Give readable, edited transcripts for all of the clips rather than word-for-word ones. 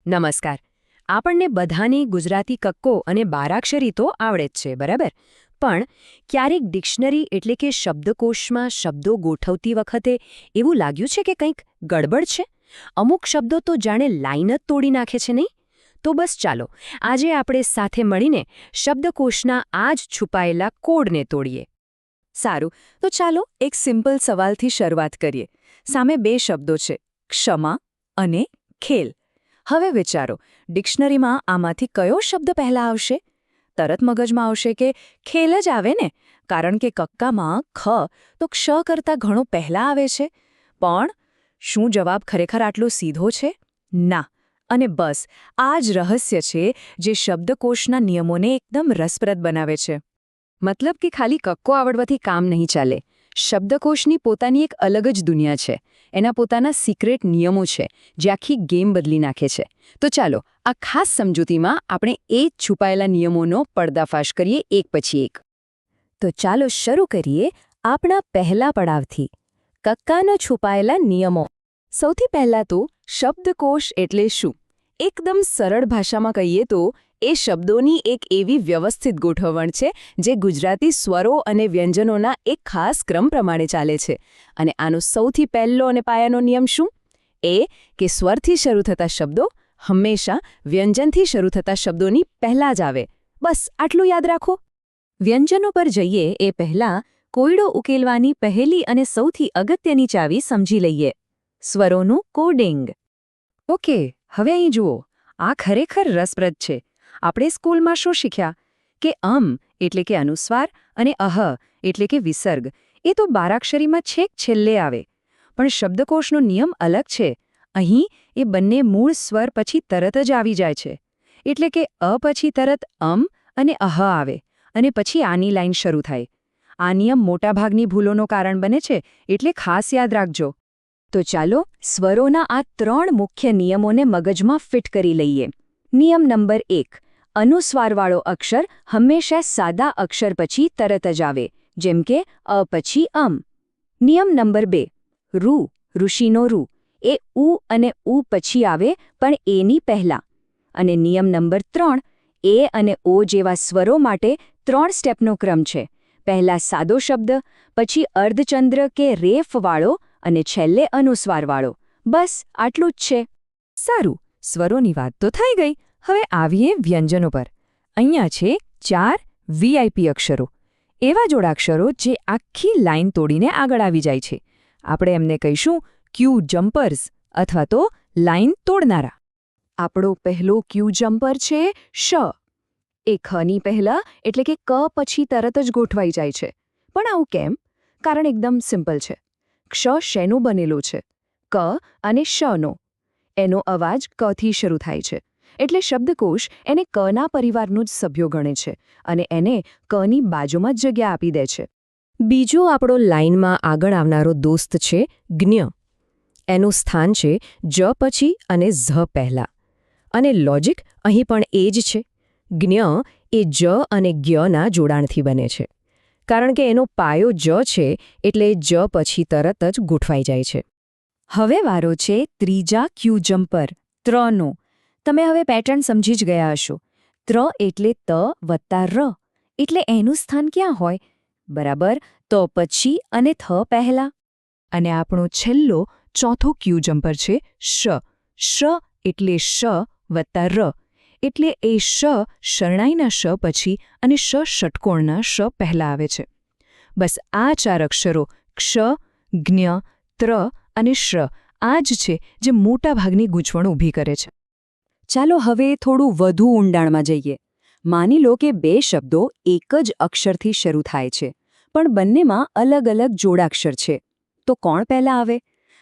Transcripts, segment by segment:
નમસ્કાર. આપણને બધાને ગુજરાતી કક્કો અને બારાક્ષરી તો આવડે જ છે, બરાબર? પણ ક્યારેક ડિક્શનરી એટલે કે શબ્દકોશમાં શબ્દો ગોઠવતી વખતે એવું લાગ્યું છે કે કંઈક ગડબડ છે? અમુક શબ્દો તો જાણે લાઈન જ તોડી નાખે છે, નહીં? તો બસ ચાલો, આજે આપણે સાથે મળીને શબ્દકોશના આ જ છુપાયેલા કોડને તોડીએ. સારું, તો ચાલો એક સિમ્પલ સવાલથી શરૂઆત કરીએ. સામે બે શબ્દો છે, ક્ષમા અને ખેલ. હવે વિચારો, ડિક્શનરીમાં આમાંથી કયો શબ્દ પહેલા આવશે? તરત મગજમાં આવશે કે ખેલ જ આવે ને, કારણ કે કક્કામાં ખ તો ક્ષ કરતાં ઘણો પહેલા આવે છે. પણ શું જવાબ ખરેખર આટલો સીધો છે? ના. અને બસ આ જ રહસ્ય છે જે શબ્દકોશના નિયમોને એકદમ રસપ્રદ બનાવે છે. મતલબ કે ખાલી કક્કો આવડવાથી કામ નહીં ચાલે. શબ્દકોશની પોતાની એક અલગ જ દુનિયા છે. એના પોતાના સિક્રેટ નિયમો છે, જે આખી ગેમ બદલી નાખે છે. તો ચાલો, આ ખાસ સમજૂતીમાં આપણે એ જ છુપાયેલા નિયમોનો પર્દાફાશ કરીએ એક પછી એક. તો ચાલો શરૂ કરીએ આપણા પહેલા પડાવથી, કક્કાનો છુપાયેલા નિયમો. સૌથી પહેલાં તો શબ્દકોશ એટલે શું? એકદમ સરળ ભાષામાં કહીએ તો એ શબ્દોની એક એવી વ્યવસ્થિત ગોઠવણ છે જે ગુજરાતી સ્વરો અને વ્યંજનોના એક ખાસ ક્રમ પ્રમાણે ચાલે છે. અને આનો સૌથી પહેલો અને પાયાનો નિયમ શું? એ કે સ્વરથી શરૂ થતા શબ્દો હંમેશા વ્યંજનથી શરૂ થતા શબ્દોની પહેલાં જ આવે. બસ આટલું યાદ રાખો. વ્યંજનો પર જઈએ એ પહેલાં કોયડો ઉકેલવાની પહેલી અને સૌથી અગત્યની ચાવી સમજી લઈએ. સ્વરોનું કોડિંગ. ઓકે, હવે અહીં જુઓ. આ ખરેખર રસપ્રદ છે. આપણે સ્કૂલમાં શું શીખ્યા? કે એટલે કે અનુસ્વાર અને એટલે કે વિસર્ગ એ તો બારાક્ષરીમાં છેક છેલ્લે આવે. પણ શબ્દકોશનો નિયમ અલગ છે. અહીં એ બંને મૂળ સ્વર પછી તરત જ આવી જાય છે. એટલે કે પછી તરત અને આવે અને પછી આની લાઈન શરૂ થાય. આ નિયમ મોટાભાગની ભૂલોનો કારણ બને છે, એટલે ખાસ યાદ રાખજો. તો ચાલો સ્વરોના આ 3 મુખ્ય નિયમોને મગજમાં ફિટ કરી લઈએ. નિયમ નંબર 1. અનુસ્વારવાળો અક્ષર હંમેશા સાદા અક્ષર પછી તરત જ આવે, જેમ કે અ પછી નિયમ નંબર 2. ઋષિનો ઋ એ ઉ અને ઉ પછી આવે, પણ એની પહેલા. અને નિયમ નંબર 3. એ અને ઓ જેવા સ્વરો માટે 3 સ્ટેપનો ક્રમ છે. પહેલા સાદો શબ્દ, પછી અર્ધચંદ્ર કે રેફવાળો અને છેલ્લે અનુસ્વારવાળો. બસ આટલું જ છે. સારું, સ્વરોની વાત તો થઈ ગઈ. હવે આવીએ વ્યંજનો પર. અહીંયા છે 4 વીઆઈપી અક્ષરો. એવા જોડાક્ષરો જે આખી લાઈન તોડીને આગળ આવી જાય છે. આપણે એમને કહીશું ક્યુ જમ્પર્સ અથવા તો લાઈન તોડનારા. આપણો પહેલો ક્યુ જમ્પર છે શ. એ ખની પહેલા એટલે કે ક પછી તરત જ ગોઠવાઈ જાય છે. પણ આવું કેમ? કારણ એકદમ સિમ્પલ છે. ક્ષ શેનું બનેલું છે? ક અને શનો. એનો અવાજ કથી શરૂ થાય છે. એટલે શબ્દકોશ એને કના પરિવારનું જ સભ્યો ગણે છે અને એને કની બાજુમાં જ જગ્યા આપી દે છે. બીજો આપણો લાઈનમાં આગળ આવનારો દોસ્ત છે જ્ઞ. એનું સ્થાન છે જ પછી અને ઝ પહેલા. અને લોજિક અહીં પણ એ જ છે. જ્ઞ એ જ અને જ્ઞના જોડાણથી બને છે. કારણ કે એનો પાયો જ છે, એટલે જ પછી તરત જ ગોઠવાઈ જાય છે. હવે વારો છે ત્રીજા ક્યુ જમ્પર, ત્રનો. તમે હવે પેટર્ન સમજી જ ગયા હશો. એટલે ત વત્તા ર. એટલે એનું સ્થાન ક્યાં હોય? બરાબર, તો પછી અને થ પહેલા. અને આપણો છેલ્લો ચોથો ક્યુ જમ્પર છે શ. શ એટલે શ વત્તા ર. એટલે એ શ શરણાઈના શ પછી અને શ ષટકોણના શ પહેલા આવે છે. બસ આ 4 અક્ષરો ક્ષ, જ્ઞ, ત્ર અને શ આ જ છે જે મોટાભાગની ગૂંચવણ ઊભી કરે છે. ચાલો હવે થોડું વધુ ઊંડાણમાં જઈએ. માની લો કે 2 શબ્દો એક જ અક્ષરથી શરૂ થાય છે, પણ બંનેમાં અલગ અલગ જોડાક્ષર છે. તો કોણ પહેલા આવે?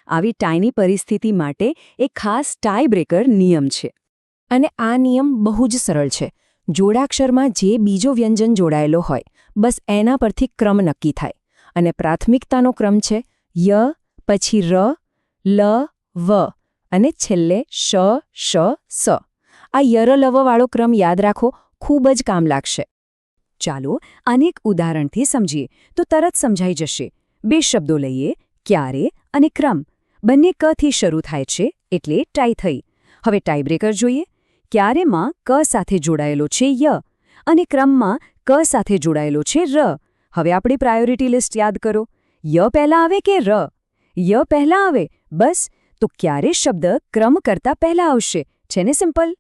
આવી ટાઈની પરિસ્થિતિ માટે એક ખાસ ટાઈ બ્રેકર નિયમ છે. અને આ નિયમ બહુ જ સરળ છે. જોડાક્ષરમાં જે બીજો વ્યંજન જોડાયેલો હોય, બસ એના પરથી ક્રમ નક્કી થાય. અને પ્રાથમિકતાનો ક્રમ છે ય, પછી ર, લ, વ અને છેલ્લે શ, સ. આ યરલવવાળો ક્રમ યાદ રાખો, ખૂબ જ કામ લાગશે. ચાલો આને એક ઉદાહરણથી સમજીએ તો તરત સમજાઈ જશે. 2 શબ્દો લઈએ, ક્યારે અને ક્રમ. બંને કથી શરૂ થાય છે, એટલે ટાઈ થઈ. હવે ટાઈબ્રેકર જોઈએ. ક્યારે માં ક સાથે જોડાયેલો છે ય અને ક્રમમાં ક સાથે જોડાયેલો છે ર. હવે આપણી પ્રાયોરિટી લિસ્ટ યાદ કરો. ય પહેલાં આવે કે ર? ય પહેલાં આવે. બસ, તો ક્યારે શબ્દ ક્રમ કરતાં પહેલાં આવશે? છે ને સિમ્પલ?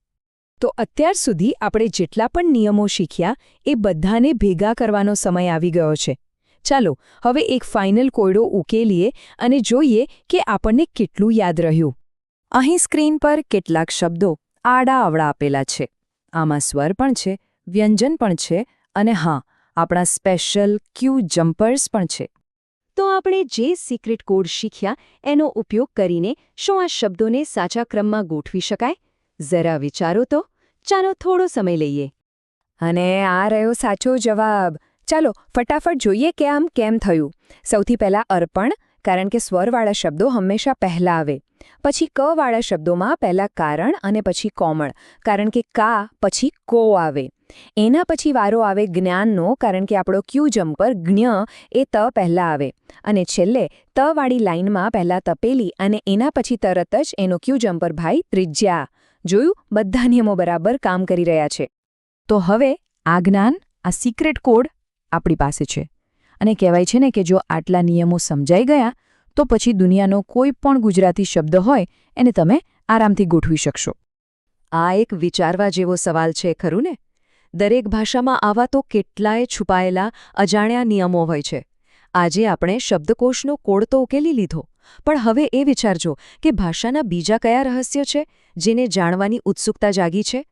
તો અત્યાર સુધી આપણે જેટલા પણ નિયમો શીખ્યા એ બધાને ભેગા કરવાનો સમય આવી ગયો છે. ચાલો હવે એક ફાઇનલ કોયડો ઉકેલીએ અને જોઈએ કે આપણને કેટલું યાદ રહ્યું. અહીં સ્ક્રીન પર કેટલાક શબ્દો આડા અવળા આપેલા છે. આમાં સ્વર પણ છે, વ્યંજન પણ છે અને હા, આપણા સ્પેશિયલ ક્યુ જમ્પર્સ પણ છે. તો આપણે જે સિક્રેટ કોડ શીખ્યા એનો ઉપયોગ કરીને શું આ શબ્દોને સાચા ક્રમમાં ગોઠવી શકાય? જરા વિચારો તો. ચાલો થોડો સમય લઈએ. અને આ રહ્યો સાચો જવાબ. ચાલો ફટાફટ જોઈએ કે આમ કેમ થયું. સૌથી પહેલાં અર્પણ, કારણ કે સ્વરવાળા શબ્દો હંમેશા પહેલાં આવે. પછી કવાળા શબ્દોમાં પહેલાં કારણ અને પછી કોમળ, કારણ કે કા પછી કો આવે. એના પછી વારો આવે જ્ઞાનનો, કારણ કે આપણો ક્યુ જમ્પર જ્ઞ એ ત પહેલાં આવે. અને છેલ્લે તવાળી લાઇનમાં પહેલાં તપેલી અને એના પછી તરત જ એનો ક્યુ જમ્પર ભાઈ ત્રિજ્યા. જોયું? બધા નિયમો બરાબર કામ કરી રહ્યા છે. તો હવે આ જ્ઞાન, આ સિક્રેટ કોડ આપણી પાસે છે. અને કહેવાય છે ને કે જો આટલા નિયમો સમજાઈ ગયા તો પછી દુનિયાનો કોઈ પણ ગુજરાતી શબ્દ હોય એને તમે આરામથી ગોઠવી શકશો. આ એક વિચારવા જેવો સવાલ છે, ખરું ને? દરેક ભાષામાં આવા તો કેટલાય છુપાયેલા અજાણ્યા નિયમો હોય છે. આજે આપણે શબ્દકોશનો કોડ તો ઉકેલી લીધો, પણ હવે એ વિચારજો કે ભાષાના બીજા કયા રહસ્યો છે જેને જાણવાની ઉત્સુકતા જાગી છે.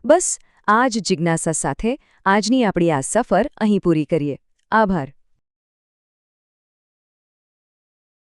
બસ આ જ જિજ્ઞાસા સાથે આજની આપણી આ સફર અહીં પૂરી કરીએ. આભાર.